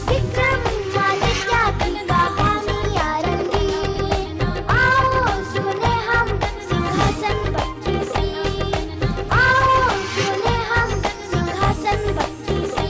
विक्रमादित्य की कहानी आरंभी, आओ सुने हम सिंहासन पर किसी, आओ सुने हम सिंहासन पर किसी।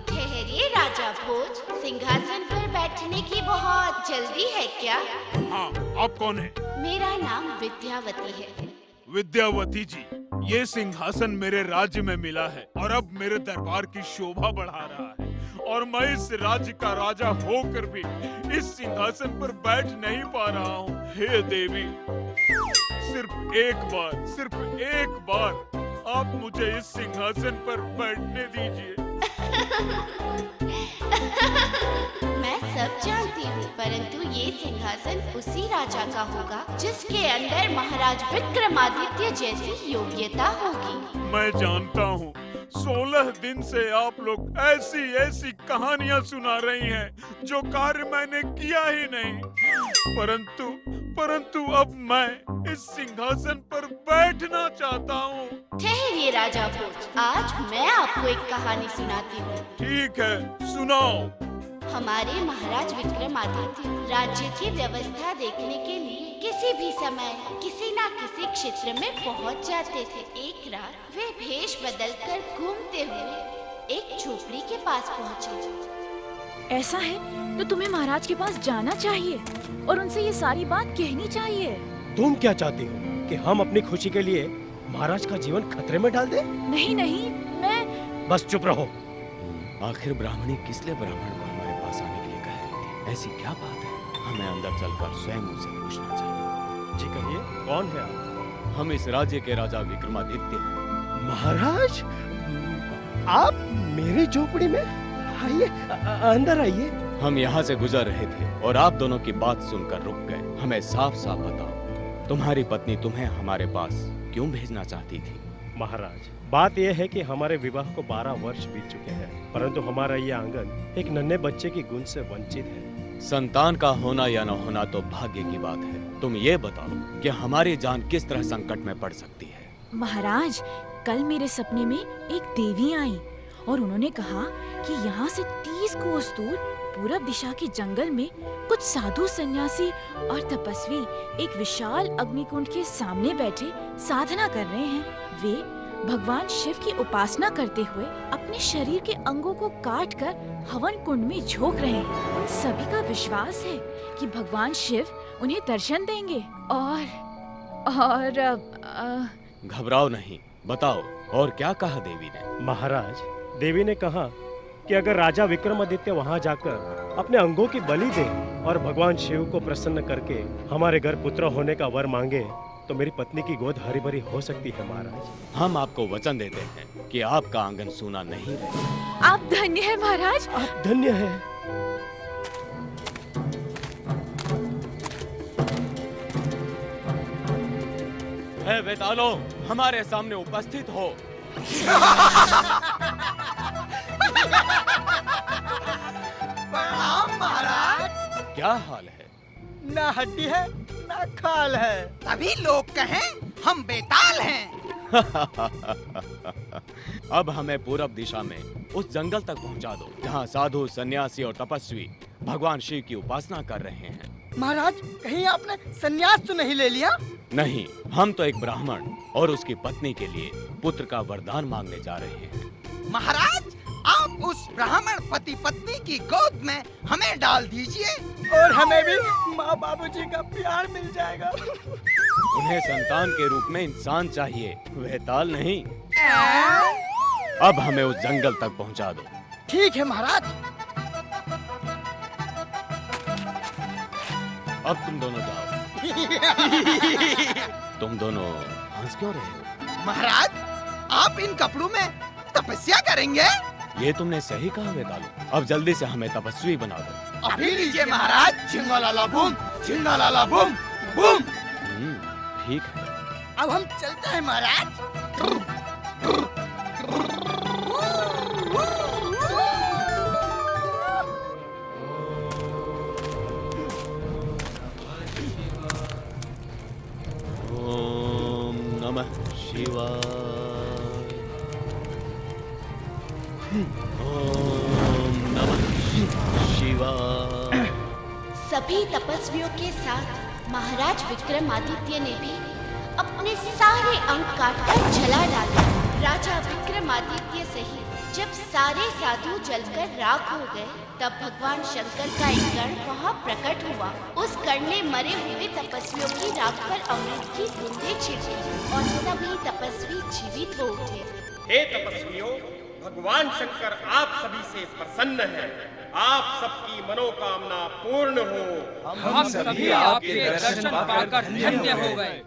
ठहरिए राजा भोज, सिंहासन पर बैठने की बहुत जल्दी है क्या? हाँ, आप कौन है? मेरा नाम विद्यावती है। विद्यावती जी, ये सिंहासन मेरे राज्य में मिला है और अब मेरे दरबार की शोभा बढ़ा रहा है, और मैं इस राज्य का राजा होकर भी इस सिंहासन पर बैठ नहीं पा रहा हूँ। हे देवी, सिर्फ एक बार आप मुझे इस सिंहासन पर बैठने दीजिए। मैं सब जानती हूँ, परंतु ये सिंहासन उसी राजा का होगा जिसके अंदर महाराज विक्रमादित्य जैसी योग्यता होगी। मैं जानता हूँ, 16 दिन से आप लोग ऐसी कहानियाँ सुना रही हैं जो कार्य मैंने किया ही नहीं, परंतु अब मैं इस सिंहासन पर बैठना चाहता हूँ। ठहरिए राजा भोज, आज मैं आपको एक कहानी सुनाती हूँ। ठीक है, सुनाओ। हमारे महाराज विक्रमादित्य राज्य की व्यवस्था देखने के लिए किसी भी समय किसी न किसी क्षेत्र में पहुंच जाते थे। एक रात वे भेष बदलकर घूमते हुए एक झोपड़ी के पास पहुंचे। ऐसा है तो तुम्हें महाराज के पास जाना चाहिए और उनसे ये सारी बात कहनी चाहिए। तुम क्या चाहती हो कि हम अपनी खुशी के लिए महाराज का जीवन खतरे में डाल दें? नहीं, मैं बस चुप रहो। आखिर ब्राह्मणी किस लिए ब्राह्मण को हमारे पास आने के लिए कह रही थी? ऐसी क्या बात है? हमें अंदर चलकर स्वयं उनसे पूछना चाहिए। जी कहिए, कौन है आप? हम इस राज्य के राजा विक्रमादित्य हैं। महाराज, आप मेरी झोपड़ी में आइए, अंदर आइए। हम यहाँ से गुजर रहे थे और आप दोनों की बात सुनकर रुक गए। हमें साफ साफ बताओ, तुम्हारी पत्नी तुम्हें हमारे पास क्यों भेजना चाहती थी? महाराज, बात यह है कि हमारे विवाह को 12 वर्ष बीत चुके हैं, परंतु हमारा ये आंगन एक नन्हे बच्चे की गुण से वंचित है। संतान का होना या न होना तो भाग्य की बात है। तुम ये बताओ कि हमारी जान किस तरह संकट में पड़ सकती है? महाराज, कल मेरे सपने में एक देवी आई और उन्होंने कहा कि यहाँ से 30 कोस दूर पूरब दिशा के जंगल में कुछ साधु सन्यासी और तपस्वी एक विशाल अग्निकुंड के सामने बैठे साधना कर रहे हैं। वे भगवान शिव की उपासना करते हुए अपने शरीर के अंगों को काटकर हवन कुंड में झोंक रहे हैं। उन सभी का विश्वास है कि भगवान शिव उन्हें दर्शन देंगे और घबराओ नहीं, बताओ और क्या कहा देवी ने? महाराज, देवी ने कहा कि अगर राजा विक्रमादित्य वहां जाकर अपने अंगों की बलि दे और भगवान शिव को प्रसन्न करके हमारे घर पुत्र होने का वर मांगे तो मेरी पत्नी की गोद हरी भरी हो सकती है। महाराज, हम आपको वचन देते हैं कि आपका आंगन सूना नहीं रहेगा। आप धन्य है महाराज, आप धन्य है। हे वेतालो, हमारे सामने उपस्थित हो। प्रणाम महाराज। क्या हाल है? ना हड्डी है ना खाल है, तभी लोग कहें हम बेताल हैं। अब हमें पूरब दिशा में उस जंगल तक पहुंचा दो जहां साधु सन्यासी और तपस्वी भगवान शिव की उपासना कर रहे हैं। महाराज, कहीं आपने सन्यास तो नहीं ले लिया? नहीं, हम तो एक ब्राह्मण और उसकी पत्नी के लिए पुत्र का वरदान मांगने जा रहे हैं। महाराज, आप उस ब्राह्मण पति पत्नी की गोद में हमें डाल दीजिए और हमें भी माँ बाबूजी का प्यार मिल जाएगा। उन्हें संतान के रूप में इंसान चाहिए, वेताल नहीं। अब हमें उस जंगल तक पहुंचा दो। ठीक है महाराज। अब तुम दोनों जाओ। तुम दोनों हंस क्यों रहे हो? महाराज, आप इन कपड़ों में तपस्या करेंगे? ये तुमने सही कहा वेतालू। अब जल्दी से हमें तपस्वी बना दो। अभी लीजिए महाराज। झिंगालाला बूम, झिंगालाला बूम बूम। ठीक है। अब हम चलते हैं महाराज। नमः शिवाय। ओम नमः शिवाय। सभी तपस्वियों के साथ महाराज विक्रमादित्य ने भी अपने सारे अंग काटकर जला डाले। राजा विक्रमादित्य सहित जब सारे साधु जलकर राख हो गए, तब भगवान शंकर का एक गण वहाँ प्रकट हुआ। उस गण ने मरे हुए तपस्वियों की राख पर अमृत की बूंदें छिड़की और सभी तपस्वी जीवित हो उठे। हे तपस्वियों, भगवान शंकर आप सभी से प्रसन्न हैं। आप सबकी मनोकामना पूर्ण हो। हम सभी आपके दर्शन पाकर धन्य हो गए।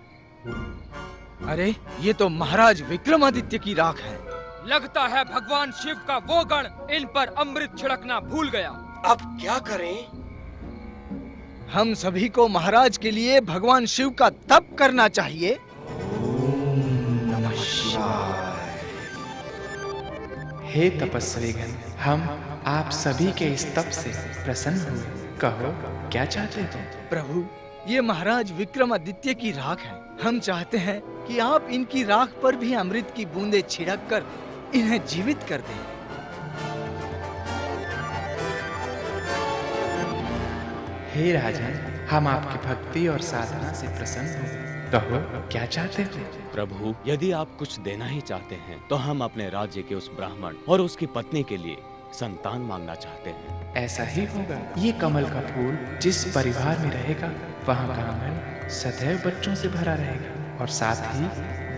अरे ये तो महाराज विक्रमादित्य की राख है। लगता है भगवान शिव का वो गण इन पर अमृत छिड़कना भूल गया। अब क्या करें? हम सभी को महाराज के लिए भगवान शिव का तप करना चाहिए। हे तपस्वीगण, हम आप सभी के इस तप से प्रसन्न हुए। कहो क्या चाहते हो? प्रभु, ये महाराज विक्रमादित्य की राख है। हम चाहते हैं कि आप इनकी राख पर भी अमृत की बूंदें छिड़क कर इन्हें जीवित कर दें। हे राजन, हम आपकी भक्ति और साधना से प्रसन्न हुए। कहो क्या चाहते हो? प्रभु, यदि आप कुछ देना ही चाहते हैं तो हम अपने राज्य के उस ब्राह्मण और उसकी पत्नी के लिए संतान मांगना चाहते हैं। ऐसा ही होगा। ये कमल का फूल जिस परिवार में रहेगा, वहाँ का आंगन सदैव बच्चों से भरा रहेगा और साथ ही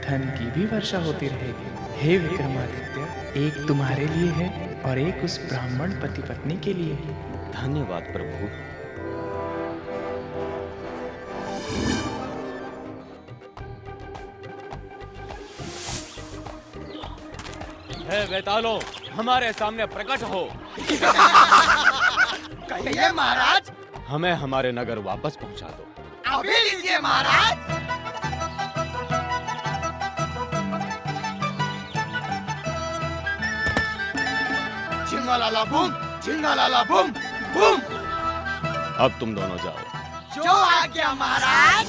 धन की भी वर्षा होती रहेगी। हे विक्रमादित्य, एक तुम्हारे लिए है और एक उस ब्राह्मण पति पत्नी के लिए है। धन्यवाद प्रभु। हे वेतालों, हमारे सामने प्रकट हो। कहिए महाराज। हमें हमारे नगर वापस पहुंचा दो। अभी लीजिए महाराज। झिंगालाला बूम, झिंगालाला बूम, बूम। अब तुम दोनों जाओ। जो आज्ञा महाराज।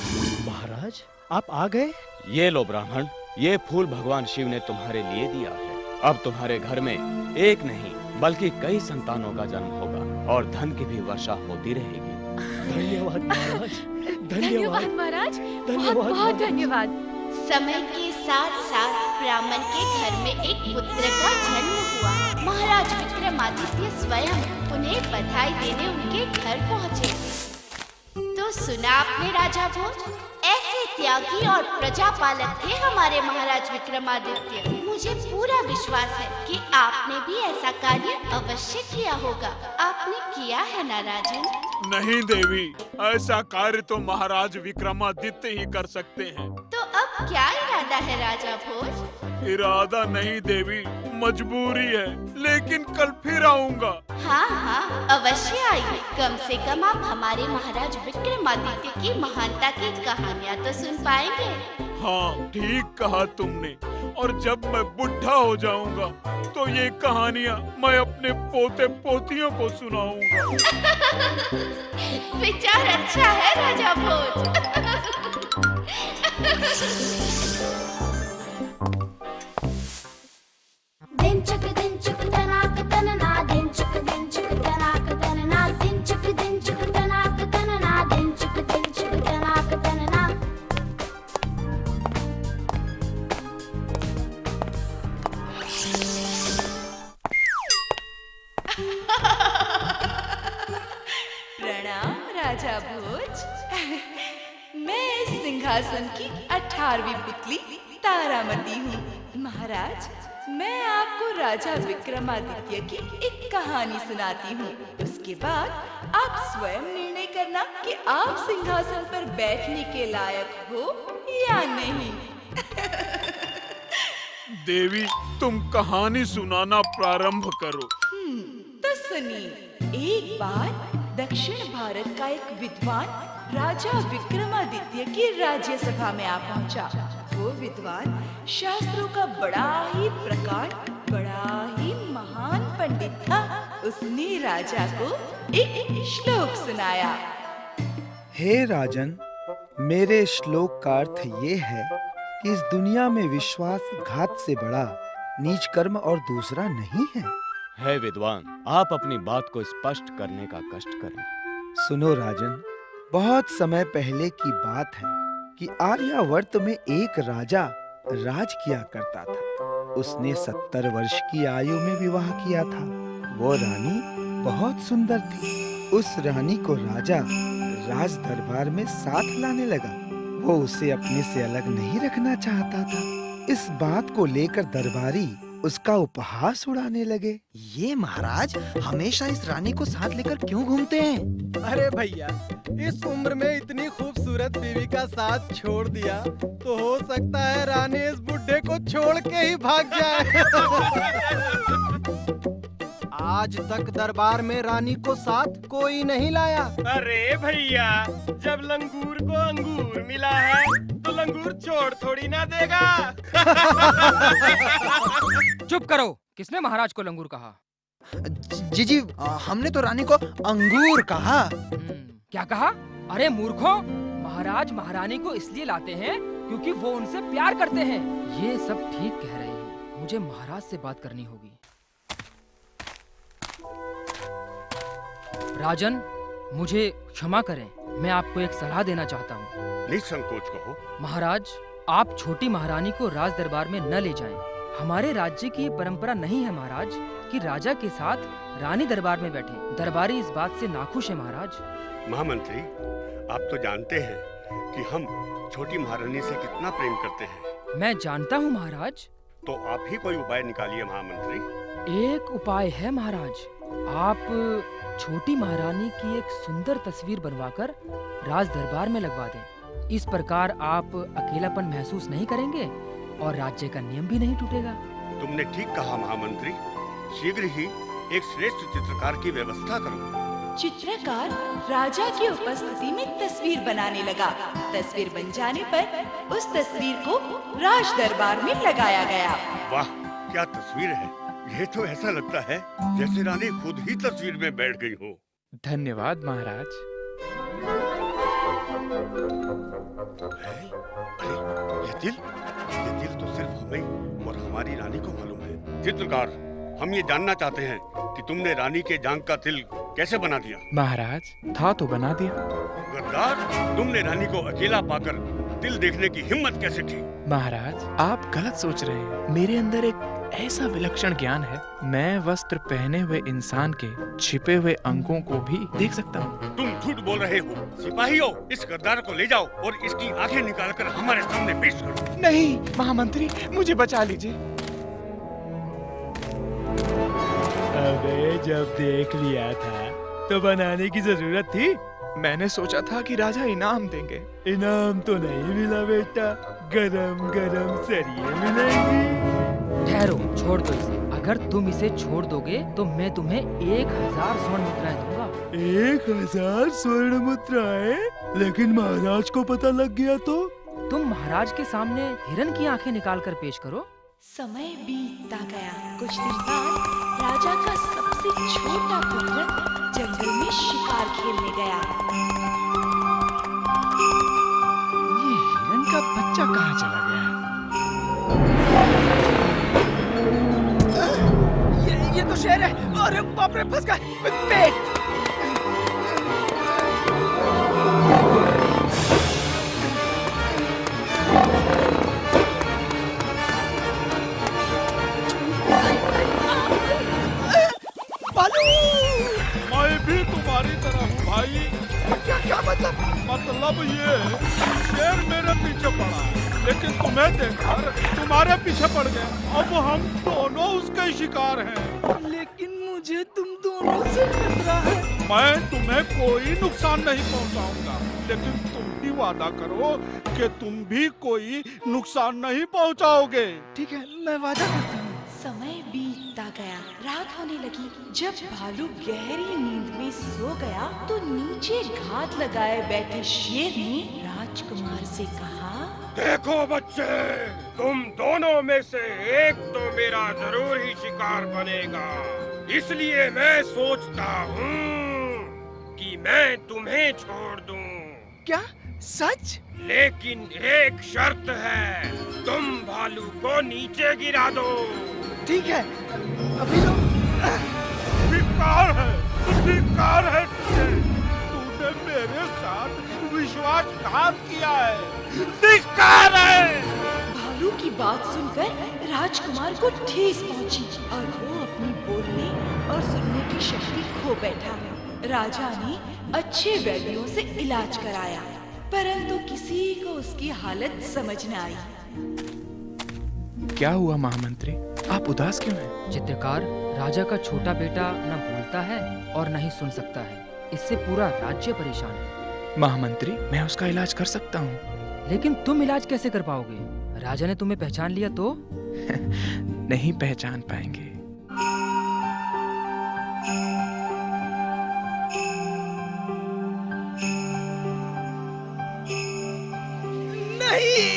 महाराज, आप आ गए? ये लो ब्राह्मण, ये फूल भगवान शिव ने तुम्हारे लिए दिया है। अब तुम्हारे घर में एक नहीं बल्कि कई संतानों का जन्म होगा और धन की भी वर्षा होती रहेगी। धन्यवाद महाराज। धन्यवाद महाराज। बहुत बहुत धन्यवाद। समय के साथ साथ ब्राह्मण के घर में एक पुत्र का जन्म हुआ। महाराज विक्रमादित्य स्वयं उन्हें बधाई देने उनके घर पहुँचे। तो सुना आपने राजा भोज, ऐसे त्यागी और प्रजापालक थे हमारे महाराज विक्रमादित्य। मुझे पूरा विश्वास है कि आपने भी ऐसा कार्य अवश्य किया होगा। आपने किया है ना राजन? नहीं देवी, ऐसा कार्य तो महाराज विक्रमादित्य ही कर सकते हैं। तो अब क्या इरादा है राजा भोज? इरादा नहीं देवी, मजबूरी है, लेकिन कल फिर आऊंगा। हाँ हाँ, अवश्य आइए। कम से कम आप हमारे महाराज विक्रमादित्य की महानता की कहानियाँ तो सुन पाएंगे। हाँ, ठीक कहा तुमने। और जब मैं बुढ़ा हो जाऊंगा तो ये कहानियाँ मैं अपने पोते पोतियों को सुनाऊंगा। विचार अच्छा है राजा भोज। दिन चुक तनाक तनना, दिन चुक तनाक तनना, दिन चुक तनाक तनना, दिन चुक तनाक तनना। प्रणाम राजा भोज। मैं इस सिंहासन की 18वीं पुतली तारामती हूँ। महाराज, मैं आपको राजा विक्रमादित्य की एक कहानी सुनाती हूँ। उसके बाद आप स्वयं निर्णय करना कि आप सिंहासन पर बैठने के लायक हो या नहीं। देवी, तुम कहानी सुनाना प्रारंभ करो। तो सुनिए। एक बार दक्षिण भारत का एक विद्वान राजा विक्रमादित्य की राज्यसभा में आ पहुंचा। वो विद्वान शास्त्रों का बड़ा ही प्रकार, बड़ा ही महान पंडित था। उसने राजा को एक श्लोक सुनाया। हे राजन, मेरे श्लोक का अर्थ ये है कि इस दुनिया में विश्वासघात से बड़ा नीच कर्म और दूसरा नहीं है। हे विद्वान, आप अपनी बात को स्पष्ट करने का कष्ट करें। सुनो राजन, बहुत समय पहले की बात है कि आर्यावर्त में एक राजा राज किया करता था। उसने 70 वर्ष की आयु में विवाह किया था। वो रानी बहुत सुंदर थी। उस रानी को राजा राज दरबार में साथ लाने लगा। वो उसे अपने से अलग नहीं रखना चाहता था। इस बात को लेकर दरबारी उसका उपहास उड़ाने लगे। ये महाराज हमेशा इस रानी को साथ लेकर क्यों घूमते हैं? अरे भैया, इस उम्र में इतनी खूबसूरत बीवी का साथ छोड़ दिया तो हो सकता है रानी इस बुड्ढे को छोड़ के ही भाग जाए। आज तक दरबार में रानी को साथ कोई नहीं लाया। अरे भैया, जब लंगूर को अंगूर मिला है तो लंगूर छोड़ थोड़ी ना देगा। चुप करो, किसने महाराज को लंगूर कहा? जी, हमने तो रानी को अंगूर कहा। क्या कहा? अरे मूर्खों, महाराज महारानी को इसलिए लाते हैं क्योंकि वो उनसे प्यार करते हैं। ये सब ठीक कह रहे हैं, मुझे महाराज से बात करनी होगी। राजन, मुझे क्षमा करें, मैं आपको एक सलाह देना चाहता हूँ। निसंकोच कहो। महाराज, आप छोटी महारानी को राज दरबार में न ले जाएं। हमारे राज्य की ये परंपरा नहीं है महाराज कि राजा के साथ रानी दरबार में बैठे। दरबारी इस बात से नाखुश है महाराज। महामंत्री, आप तो जानते हैं कि हम छोटी महारानी से कितना प्रेम करते हैं। मैं जानता हूँ महाराज। तो आप ही कोई उपाय निकालिए महामंत्री। एक उपाय है महाराज। आप छोटी महारानी की एक सुंदर तस्वीर बनवाकर राज दरबार में लगवा दें। इस प्रकार आप अकेलापन महसूस नहीं करेंगे और राज्य का नियम भी नहीं टूटेगा। तुमने ठीक कहा महामंत्री। शीघ्र ही एक श्रेष्ठ चित्रकार की व्यवस्था करो। चित्रकार राजा की उपस्थिति में तस्वीर बनाने लगा। तस्वीर बन जाने पर उस तस्वीर को राज दरबार में लगाया गया। वाह, क्या तस्वीर है! ये तो ऐसा लगता है जैसे रानी खुद ही तस्वीर में बैठ गई हो। धन्यवाद महाराज। अरे ये दिल तो सिर्फ हमें और हमारी रानी को मालूम है। चित्रकार, हम ये जानना चाहते हैं कि तुमने रानी के जांघ का तिल कैसे बना दिया? महाराज, था तो बना दिया। गद्दार, तुमने रानी को अकेला पाकर तिल देखने की हिम्मत कैसे थी? महाराज, आप गलत सोच रहे हैं। मेरे अंदर एक ऐसा विलक्षण ज्ञान है, मैं वस्त्र पहने हुए इंसान के छिपे हुए अंगों को भी देख सकता हूँ। तुम झूठ बोल रहे हो। सिपाहियों, इस गद्दार को ले जाओ और इसकी आंखें निकालकर हमारे सामने पेश करो। नहीं महामंत्री, मुझे बचा लीजिए। अबे, जब देख लिया था तो बनाने की जरूरत थी। मैंने सोचा था कि राजा इनाम देंगे। इनाम तो नहीं मिला बेटा, गरम गरम सरिये मिलेंगे। ठहरो, छोड़ दो इसे। अगर तुम इसे छोड़ दोगे तो मैं तुम्हें 1000 स्वर्ण मुद्राएं दूंगा। 1000 स्वर्ण मुद्राएं? लेकिन महाराज को पता लग गया तो? तुम महाराज के सामने हिरन की आंखें निकाल कर पेश करो। समय बीतता गया। कुछ दिन बाद राजा का सबसे छोटा पुत्र जंगल में शिकार खेलने गया। ये हिरन का बच्चा कहाँ चला गया? ये तो शेर है। अरे बाप रे, फंस गया पेट। मैं भी तुम्हारी तरह हूँ भाई। क्या मतलब? मतलब ये, शेर मेरे पीछे पड़ा है, लेकिन तुम्हें देखकर तुम्हारे पीछे पड़ गया। अब हम दोनों उसके शिकार हैं। लेकिन मुझे तुम दोनों से खतरा है। मैं तुम्हें कोई नुकसान नहीं पहुंचाऊंगा, लेकिन तुम भी वादा करो कि तुम भी कोई नुकसान नहीं पहुंचाओगे। ठीक है, मैं वादा करता हूँ। समय बीतता गया, रात होने लगी। जब भालू गहरी नींद में सो गया तो नीचे घात लगाए बैठे शेर ने राजकुमार से कहा, देखो बच्चे, तुम दोनों में से एक तो मेरा जरूर ही शिकार बनेगा। इसलिए मैं सोचता हूँ कि मैं तुम्हें छोड़ दूँ। क्या सच? लेकिन एक शर्त है, तुम भालू को नीचे गिरा दो। ठीक है, अभी लो। धिक्कार है, धिक्कार है तुझे। तूने मेरे साथ विश्वासघात किया है। धिक्कार है। भालू की बात सुनकर राजकुमार को ठेस पहुंची और वो अपनी बोलने और सुनने की शक्ति खो बैठा। राजा ने अच्छे वैद्यों से इलाज कराया, परंतु किसी को उसकी हालत समझ न आई। क्या हुआ महामंत्री, आप उदास क्यों हैं? चित्रकार, राजा का छोटा बेटा न बोलता है और न ही सुन सकता है। इससे पूरा राज्य परेशान है। महामंत्री, मैं उसका इलाज कर सकता हूँ। लेकिन तुम इलाज कैसे कर पाओगे? राजा ने तुम्हें पहचान लिया तो? नहीं पहचान पाएंगे। नहीं,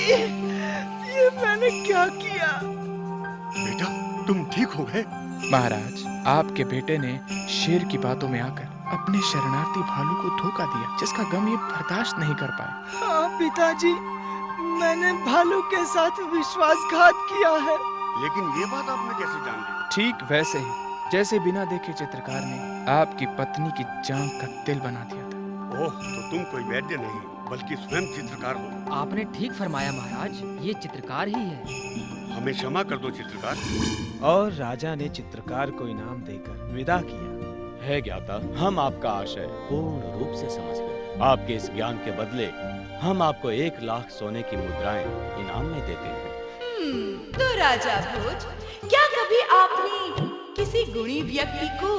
ये मैंने क्या किया? बेटा, तुम ठीक हो गए? महाराज, आपके बेटे ने शेर की बातों में आकर अपने शरणार्थी भालू को धोखा दिया, जिसका गम ये बर्दाश्त नहीं कर पाए। हाँ पिताजी, मैंने भालू के साथ विश्वासघात किया है। लेकिन ये बात आपने कैसे जान ली? ठीक वैसे ही जैसे बिना देखे चित्रकार ने आपकी पत्नी की जान का तिल बना दिया था। ओह, तो तुम कोई वैद्य नहीं बल्कि स्वयं चित्रकार हो। आपने ठीक फरमाया महाराज, ये चित्रकार ही है। हमें क्षमा कर दो चित्रकार। और राजा ने चित्रकार को इनाम देकर विदा किया। है ज्ञाता, हम आपका आशय पूर्ण रूप से समझ गए। आपके इस ज्ञान के बदले हम आपको 1 लाख सोने की मुद्राएं इनाम में देते हैं। तो राजा भोज, क्या कभी आपने किसी गुणी व्यक्ति को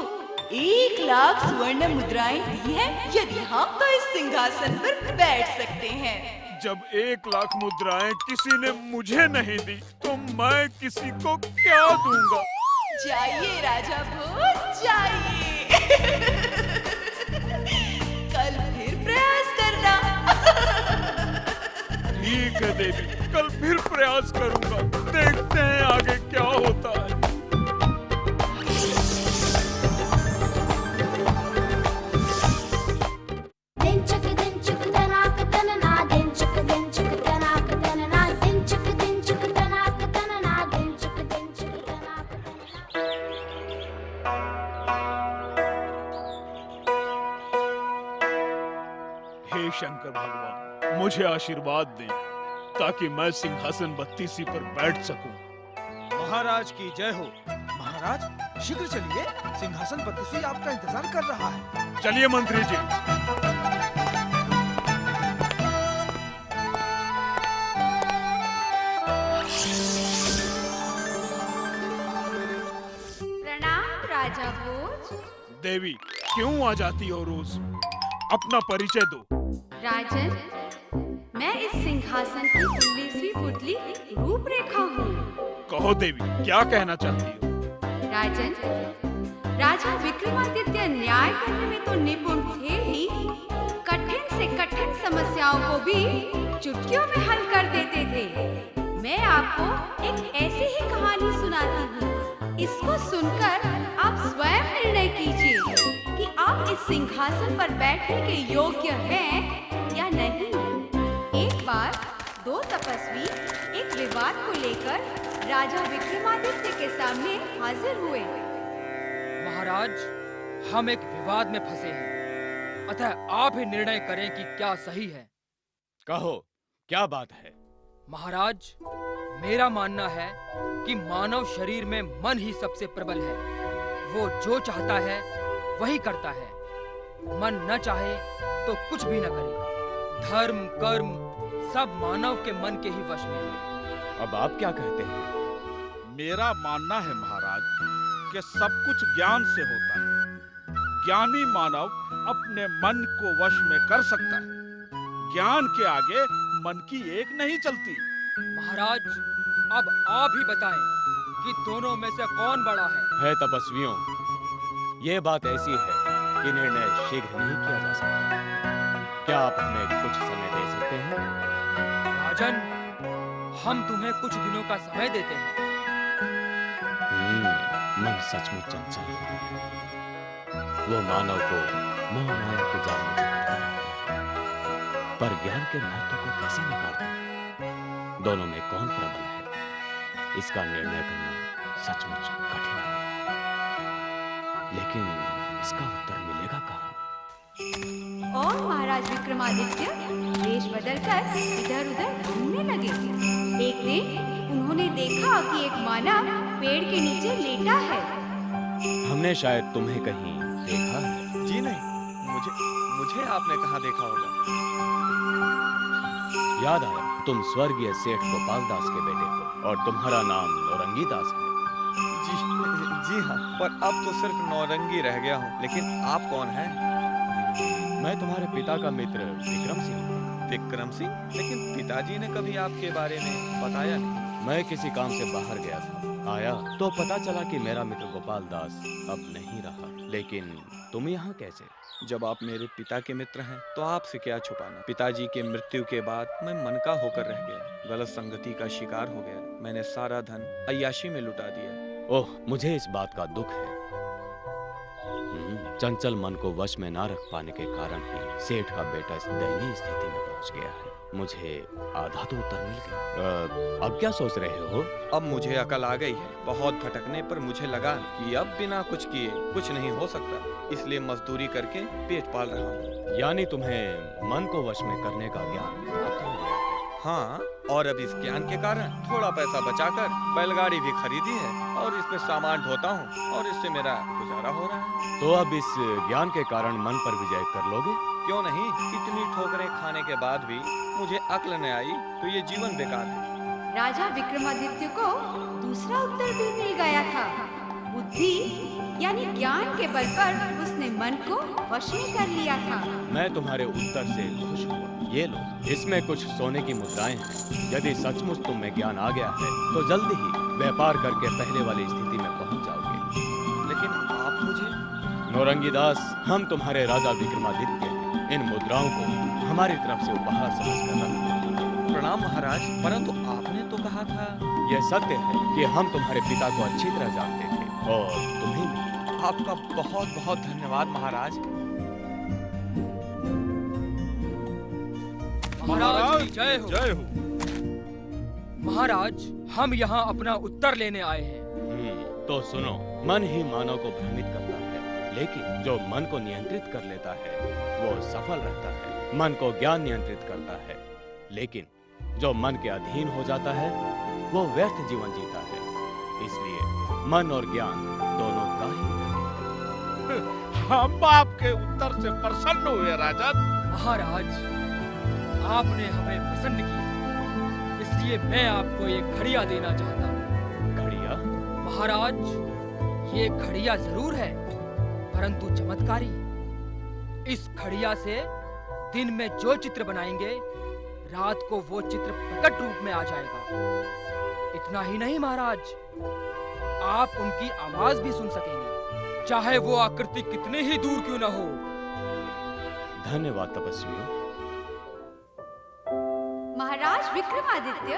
1 लाख स्वर्ण मुद्राएं दी है? यदि हाँ, तो इस सिंहासन पर बैठ सकते हैं। जब 1 लाख मुद्राएं किसी ने मुझे नहीं दी, तो मैं किसी को क्या दूंगा? जाइए राजा भोज, जाइए। कल फिर प्रयास करना। ठीक है देवी, कल फिर प्रयास करूंगा। देखते हैं आगे क्या होता है। हे शंकर भगवान, मुझे आशीर्वाद दें ताकि मैं सिंहासन बत्तीसी पर बैठ सकूं। महाराज की जय हो। महाराज, शीघ्र चलिए, सिंहासन बत्तीसी आपका इंतजार कर रहा है। चलिए मंत्री जी। प्रणाम राजा भोज। देवी, क्यों आ जाती हो रोज? अपना परिचय दो। राजन, मैं इस सिंहासन की 19वीं पुतली रूपरेखा हूँ। कहो देवी, क्या कहना चाहती हो? राजन, राजा विक्रमादित्य न्याय करने में तो निपुण थे ही, कठिन से कठिन समस्याओं को भी चुटकियों में हल कर देते थे। मैं आपको एक ऐसी ही कहानी सुनाती हूँ। इसको सुनकर आप स्वयं निर्णय कीजिए कि आप इस सिंहासन पर बैठने के योग्य हैं या नहीं। एक बार 2 तपस्वी एक विवाद को लेकर राजा विक्रमादित्य के सामने हाजिर हुए। महाराज, हम एक विवाद में फंसे हैं, अतः आप ही निर्णय करें कि क्या सही है। कहो, क्या बात है? महाराज, मेरा मानना है कि मानव शरीर में मन ही सबसे प्रबल है। वो जो चाहता है वही करता है। मन न चाहे तो कुछ भी न करे। धर्म कर्म सब मानव के मन के ही वश में है। अब आप क्या कहते हैं? मेरा मानना है महाराज कि सब कुछ ज्ञान से होता है। ज्ञानी मानव अपने मन को वश में कर सकता है। ज्ञान के आगे मन की एक नहीं चलती। महाराज, अब आप ही बताएं कि दोनों में से कौन बड़ा है। तपस्वियों, ये बात ऐसी है कि निर्णय शीघ्र नहीं किया जा सकता। क्या आप हमें कुछ समय दे सकते हैं? राजन, हम तुम्हें कुछ दिनों का समय देते हैं। मन सचमुच चंचल है। वो मानव को मोह माया के जाल में जकड़ता रहता है। पर ज्ञान के महत्व को कैसे नकारते? दोनों में कौन प्रबल है, इसका निर्णय करना सचमुच कठिन है। लेकिन इसका उत्तर मिलेगा कहाँ? और महाराज विक्रमादित्य वेश बदलकर इधर-उधर घूमने लगे। एक दिन उन्होंने देखा कि एक मानव पेड़ के नीचे लेटा है। हमने शायद तुम्हें कहीं देखा है। जी नहीं, मुझे आपने कहाँ देखा होगा? याद आया, तुम स्वर्गीय सेठ गोपाल दास के बेटे हो और तुम्हारा नाम नौरंगी दास है। जी हाँ, पर अब तो सिर्फ नौरंगी रह गया हूँ। लेकिन आप कौन हैं? मैं तुम्हारे पिता का मित्र विक्रम सिंह। विक्रम सिंह? लेकिन पिताजी ने कभी आपके बारे में बताया नहीं। मैं किसी काम से बाहर गया था, आया तो पता चला कि मेरा मित्र गोपाल दास अब नहीं रहा। लेकिन तुम यहाँ कैसे? जब आप मेरे पिता के मित्र हैं तो आपसे क्या छुपाना। पिताजी के मृत्यु के बाद मैं मनका होकर रह गया, गलत संगति का शिकार हो गया। मैंने सारा धन अय्याशी में लुटा दिया। ओह, मुझे इस बात का दुख है। चंचल मन को वश में ना रख पाने के कारण ही सेठ का बेटा इस दयनीय स्थिति में पहुंच गया है। मुझे आधा तो उत्तर मिल गया। अब क्या सोच रहे हो? अब मुझे अकल आ गई है। बहुत भटकने पर मुझे लगा कि अब बिना कुछ किए कुछ नहीं हो सकता, इसलिए मजदूरी करके पेट पाल रहा हूँ। यानी तुम्हें मन को वश में करने का ज्ञान प्राप्त हो गया? हाँ, और अब इस ज्ञान के कारण थोड़ा पैसा बचाकर बैलगाड़ी भी खरीदी है और इसमें सामान ढोता हूँ और इससे मेरा गुजारा हो रहा है। तो अब इस ज्ञान के कारण मन पर विजय कर लोगे? क्यों नहीं? इतनी ठोकरें खाने के बाद भी मुझे अक्ल न आई तो ये जीवन बेकार है। राजा विक्रमादित्य को दूसरा उत्तर भी मिल गया था। बुद्धि यानी ज्ञान के बल पर उसने मन को वश में कर लिया था। मैं तुम्हारे उत्तर से खुश हूँ। ये लो, इसमें कुछ सोने की मुद्राएं हैं। यदि सचमुच तुम में ज्ञान आ गया है तो जल्दी ही व्यापार करके पहले वाली स्थिति में पहुँच जाओगे। लेकिन आप मुझे? नौरंगी दास, हम तुम्हारे राजा विक्रमादित्य इन मुद्राओं को हमारी तरफ से उपहार समझकर रखो। प्रणाम महाराज, परंतु आपने तो कहा था। यह सत्य है कि हम तुम्हारे पिता को अच्छी तरह जानते थे और तुम्हें भी। आपका बहुत बहुत धन्यवाद महाराज। महाराज की जय हो। जय हो। महाराज, हम यहाँ अपना उत्तर लेने आए हैं। तो सुनो, मन ही मानव को भ्रमित करता है, लेकिन जो मन को नियंत्रित कर लेता है वो सफल रहता है। मन को ज्ञान नियंत्रित करता है, लेकिन जो मन के अधीन हो जाता है वो व्यर्थ जीवन जीता है। इसलिए मन और ज्ञान दोनों का ही हम आपके उत्तर से प्रसन्न हुए राजन। महाराज, आपने हमें प्रसन्न किया, इसलिए मैं आपको एक घड़िया देना चाहता हूँ। घड़िया? महाराज, ये घड़िया जरूर है, परंतु चमत्कारी। इस घड़िया से दिन में जो चित्र बनाएंगे, रात को वो चित्र प्रकट रूप में आ जाएगा। इतना ही नहीं महाराज, आप उनकी आवाज भी सुन सकेंगे, चाहे वो आकृति कितनी ही दूर क्यों न हो। धन्यवाद तपस्वियों। महाराज विक्रमादित्य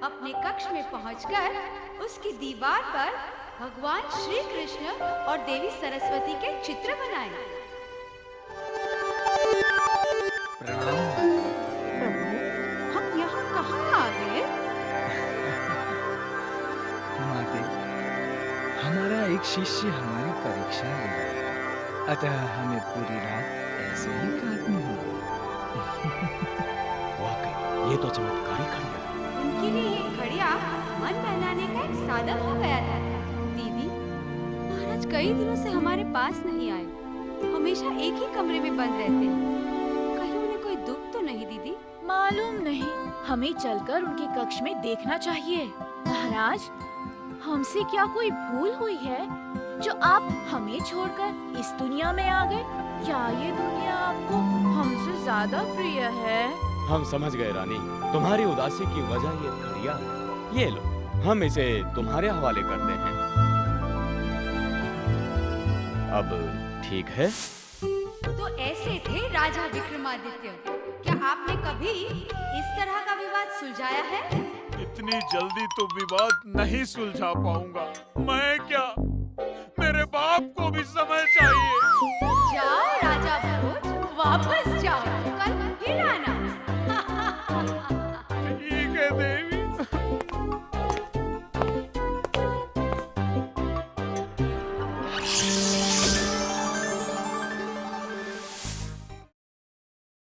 अपने कक्ष में पहुंचकर उसकी दीवार पर भगवान श्री कृष्ण और देवी सरस्वती के चित्र बनाए। प्रभु, हम यहाँ कहाँ आ गए? माते, हमारा एक शिष्य हमारी परीक्षा ले रहा है, अतः हमें पूरी रात ऐसे ही काटनी होगी। वाकई ये तो चमत्कारी घड़िया है। उनके लिए ये घड़िया मन बहलाने का एक साधन हो गया था। दीदी, महाराज कई दिनों से हमारे पास नहीं आए, हमेशा एक ही कमरे में बंद रहते हैं। कहीं उन्हें कोई दुख तो नहीं दीदी? मालूम नहीं, हमें चलकर उनके कक्ष में देखना चाहिए। महाराज, हमसे क्या कोई भूल हुई है जो आप हमें छोड़कर इस दुनिया में आ गए? क्या ये दुनिया आपको हमसे ज्यादा प्रिय है? हम समझ गए रानी, तुम्हारी उदासी की वजह ये घड़िया है। ये लो, हम इसे तुम्हारे हवाले करते हैं। अब ठीक है? तो ऐसे थे राजा विक्रमादित्य। क्या आपने कभी इस तरह का विवाद सुलझाया है? इतनी जल्दी तो विवाद नहीं सुलझा पाऊंगा। मैं क्या, मेरे बाप को भी समय चाहिए।